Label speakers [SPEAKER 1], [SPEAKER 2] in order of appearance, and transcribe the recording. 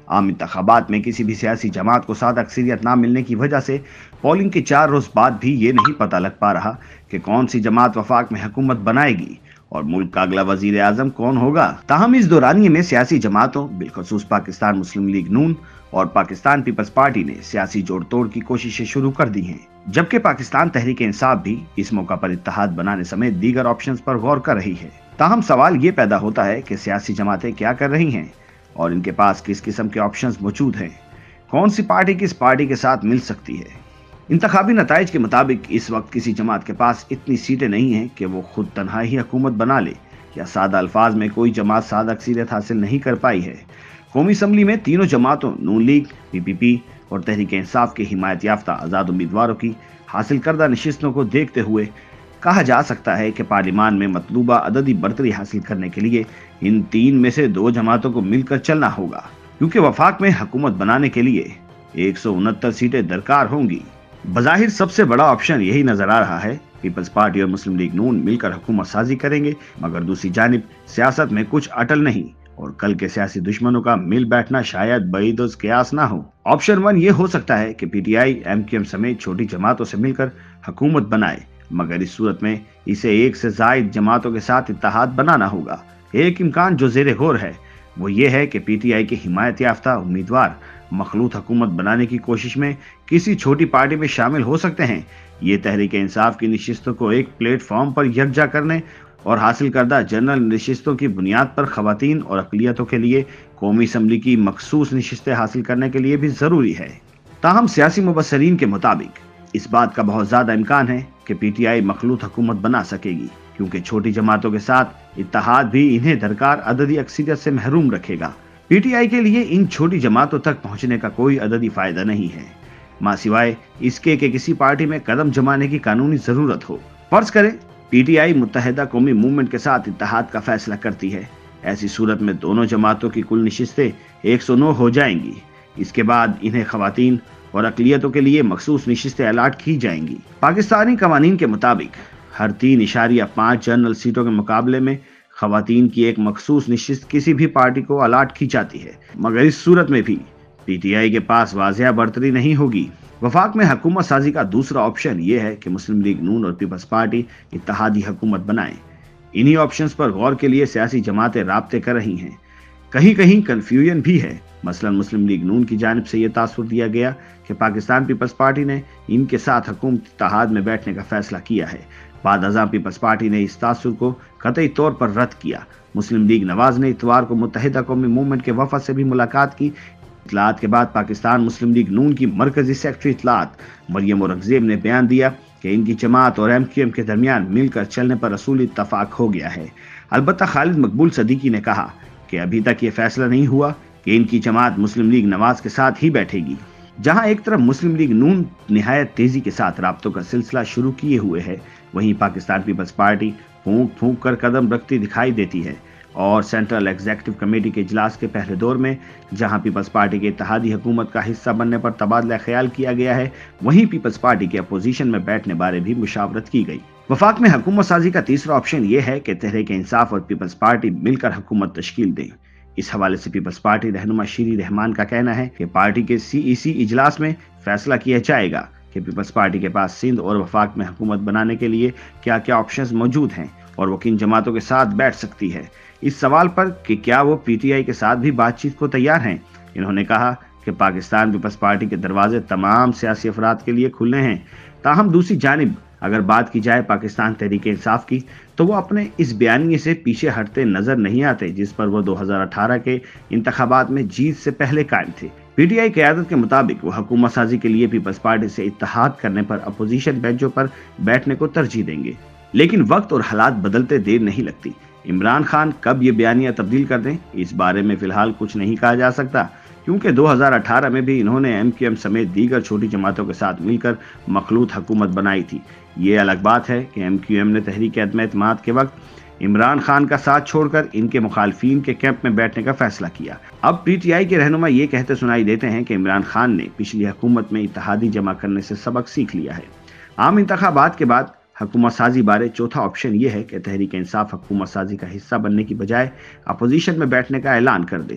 [SPEAKER 1] عام انتخابات میں کسی بھی سیاسی جماعت کو سادہ اکثریت نہ ملنے کی وجہ سے پولنگ کے 4 روز بعد بھی یہ نہیں پتہ لگ پا رہا کہ کون سی جماعت وفاق میں حکومت بنائے گی اور ملک کا اگلا وزیر اعظم کون ہوگا۔ تاہم اس دورانیے میں سیاسی جماعتوں بالخصوص پاکستان مسلم لیگ نون اور پاکستان پیپلز پارٹی نے سیاسی جوڑ توڑ کی کوششیں شروع کر دی ہیں، جبکہ پاکستان تحریک انصاف بھی اس موقع پر اتحاد بنانے سمیت دیگر آپشنز پر غور کر رہی ہے۔ تاہم سوال یہ پیدا ہوتا ہے کہ سیاسی جماعتیں کیا کر رہی ہیں اور ان کے پاس کس قسم کے آپشنز موجود ہیں، کون سی پارٹی کس پارٹی کے ساتھ مل سکتی ہے۔ انتخابی نتائج کے مطابق اس وقت کسی جماعت کے پاس اتنی سیٹیں نہیں ہیں کہ وہ خود تنہا ہی حکومت بنا لے، یا سادہ الفاظ میں کوئی جماعت سادہ اکثریت حاصل نہیں کر پائی ہے۔ قومی اسمبلی میں تینوں جماعتوں نون لیگ، پی اور تحریک انصاف کے حمایت یافتہ آزاد امیدواروں کی حاصل کردہ نشستوں کو دیکھتے ہوئے کہا جا سکتا ہے کہ پارلیمان میں مطلوبہ عددی برتری حاصل کرنے کے لیے ان تین میں سے 2 جماعتوں کو مل کر چلنا ہوگا، کیونکہ وفاق میں حکومت بنانے کے لیے 169 سیٹیں درکار ہوں گی۔ بظاہر سب سے بڑا آپشن یہی نظر آ رہا ہے، پیپلز پارٹی اور مسلم لیگ نون مل کر حکومت سازی کریں گے، مگر دوسری جانب سیاست میں کچھ اٹل نہیں اور کل کے سیاسی دشمنوں کا مل بیٹھنا شاید بعید القیاس نہ ہو۔ آپشن 1 یہ ہو سکتا ہے کہ پی ٹی آئی، ایم کیو ایم سمیت چھوٹی جماعتوں سے مل کر حکومت بنائے، مگر اس صورت میں اسے 1 سے زائد جماعتوں کے ساتھ اتحاد بنانا ہوگا۔ ایک امکان جو زیر غور ہے وہ یہ ہے کہ پی ٹی آئی کے حمایت یافتہ امیدوار مخلوط حکومت بنانے کی کوشش میں کسی چھوٹی پارٹی میں شامل ہو سکتے ہیں۔ یہ تحریک انصاف کی نشستوں کو ایک پلیٹ فارم پر یکجا کرنے اور حاصل کردہ جنرل نشستوں کی بنیاد پر خواتین اور اقلیتوں کے لیے قومی اسمبلی کی مخصوص نشستیں حاصل کرنے کے لیے بھی ضروری ہے۔ تاہم سیاسی مبصرین کے مطابق اس بات کا بہت زیادہ امکان ہے کہ پی ٹی آئی مخلوط حکومت بنا سکے گی، کیونکہ چھوٹی جماعتوں کے ساتھ اتحاد بھی انہیں درکار عددی اکثریت سے محروم رکھے گا۔ پی ٹی آئی کے لیے ان چھوٹی جماعتوں تک پہنچنے کا کوئی عددی فائدہ نہیں ہے، ماں سوائے اس کے کہ کسی پارٹی میں قدم جمانے کی قانونی ضرورت ہو۔ فرض کریں پی ٹی آئی متحدہ قومی موومنٹ کے ساتھ اتحاد کا فیصلہ کرتی ہے، ایسی صورت میں دونوں جماعتوں کی کل نشستیں 109 ہو جائیں گی۔ اس کے بعد انہیں خواتین اور اقلیتوں کے لیے مخصوص نشستیں الاٹ کی جائیں گی۔ پاکستانی قوانین کے مطابق ہر 3.5 جنرل سیٹوں کے مقابلے میں خواتین کی ایک مخصوص نشست کسی بھی پارٹی کو الاٹ کی جاتی ہے، مگر اس صورت میں بھی پی ٹی آئی کے پاس واضح برتری نہیں ہوگی۔ وفاق میں حکومت سازی کا دوسرا آپشن یہ ہے کہ مسلم لیگ نون اور پیپلز پارٹی اتحادی حکومت بنائیں۔ انہی آپشنز پر غور کے لیے سیاسی جماعتیں رابطے کر رہی ہیں۔ کہیں کہیں کنفیوژن بھی ہے، مثلا مسلم لیگ نون کی جانب سے یہ تاثر دیا گیا کہ پاکستان پیپلز پارٹی نے ان کے ساتھ حکومت اتحاد میں بیٹھنے کا فیصلہ کیا ہے۔ بعد ازاں پیپلز پارٹی نے اس تاثر کو قطعی طور پر رد کیا۔ مسلم لیگ نواز نے اتوار کو متحدہ قومی موومنٹ کے وفد سے بھی ملاقات کی۔ اطلاعات کے بعد پاکستان مسلم لیگ نون کی مرکزی سیکرٹری اطلاعات مریم اورنگزیب نے بیان دیا کہ ان کی جماعت اور ایم کیو ایم کے درمیان مل کر چلنے پر اصولی اتفاق ہو گیا ہے۔ البتہ خالد مقبول صدیقی نے کہا کہ ابھی تک یہ فیصلہ نہیں ہوا کہ ان کی جماعت مسلم لیگ نواز کے ساتھ ہی بیٹھے گی۔ جہاں ایک طرف مسلم لیگ نون نہایت تیزی کے ساتھ رابطوں کا سلسلہ شروع کیے ہوئے ہے، وہیں پاکستان پیپلز پارٹی پھونک پھونک کر قدم رکھتی دکھائی دیتی ہے، اور سینٹرل ایگزیکٹو کمیٹی کے اجلاس کے پہلے دور میں جہاں پیپلز پارٹی کے اتحادی حکومت کا حصہ بننے پر تبادلہ خیال کیا گیا ہے، وہیں پیپلز پارٹی کے اپوزیشن میں بیٹھنے بارے بھی مشاورت کی گئی۔ وفاق میں حکومت سازی کا تیسرا آپشن یہ ہے کہ تحریک انصاف اور پیپلز پارٹی مل کر حکومت تشکیل دیں۔ اس حوالے سے پیپلز پارٹی رہنما شیری رحمان کا کہنا ہے کہ پارٹی کے سی ای سی اجلاس میں فیصلہ کیا جائے گا کہ پیپلز پارٹی کے پاس سندھ اور وفاق میں حکومت بنانے کے لیے کیا کیا آپشنز موجود ہیں اور وہ کن جماعتوں کے ساتھ بیٹھ سکتی ہے۔ اس سوال پر کہ کیا وہ پی ٹی آئی کے ساتھ بھی بات چیت کو تیار ہیں، انہوں نے کہا کہ پاکستان پیپلز پارٹی کے دروازے تمام سیاسی افراد کے لیے کھلے ہیں۔ تاہم دوسری جانب اگر بات کی جائے پاکستان تحریک انصاف کی، تو وہ اپنے اس بیانیے سے پیچھے ہٹتے نظر نہیں آتے جس پر وہ 2018 کے انتخابات میں جیت سے پہلے قائم تھے۔ پی ٹی آئی قیادت کے مطابق وہ حکومت سازی کے لیے پیپلز پارٹی سے اتحاد کرنے پر اپوزیشن بینچوں پر بیٹھنے کو ترجیح دیں گے، لیکن وقت اور حالات بدلتے دیر نہیں لگتی۔ عمران خان کب یہ بیانیہ تبدیل کر دیں اس بارے میں فی الحال کچھ نہیں کہا جا سکتا، کیونکہ 2018 میں بھی انہوں نے ایم کیو ایم سمیت دیگر چھوٹی جماعتوں کے ساتھ مل کر مخلوط حکومت بنائی تھی۔ یہ الگ بات ہے کہ ایم کیو ایم نے تحریک عدم اعتماد کے وقت عمران خان کا ساتھ چھوڑ کر ان کے مخالفین کے کیمپ میں بیٹھنے کا فیصلہ کیا۔ اب پی ٹی آئی کے رہنما یہ کہتے سنائی دیتے ہیں کہ عمران خان نے پچھلی حکومت میں اتحادی جمع کرنے سے سبق سیکھ لیا ہے۔ عام انتخابات کے بعد حکومت سازی بارے چوتھا آپشن یہ ہے کہ تحریک انصاف حکومت سازی کا حصہ بننے کی بجائے اپوزیشن میں بیٹھنے کا اعلان کر دے۔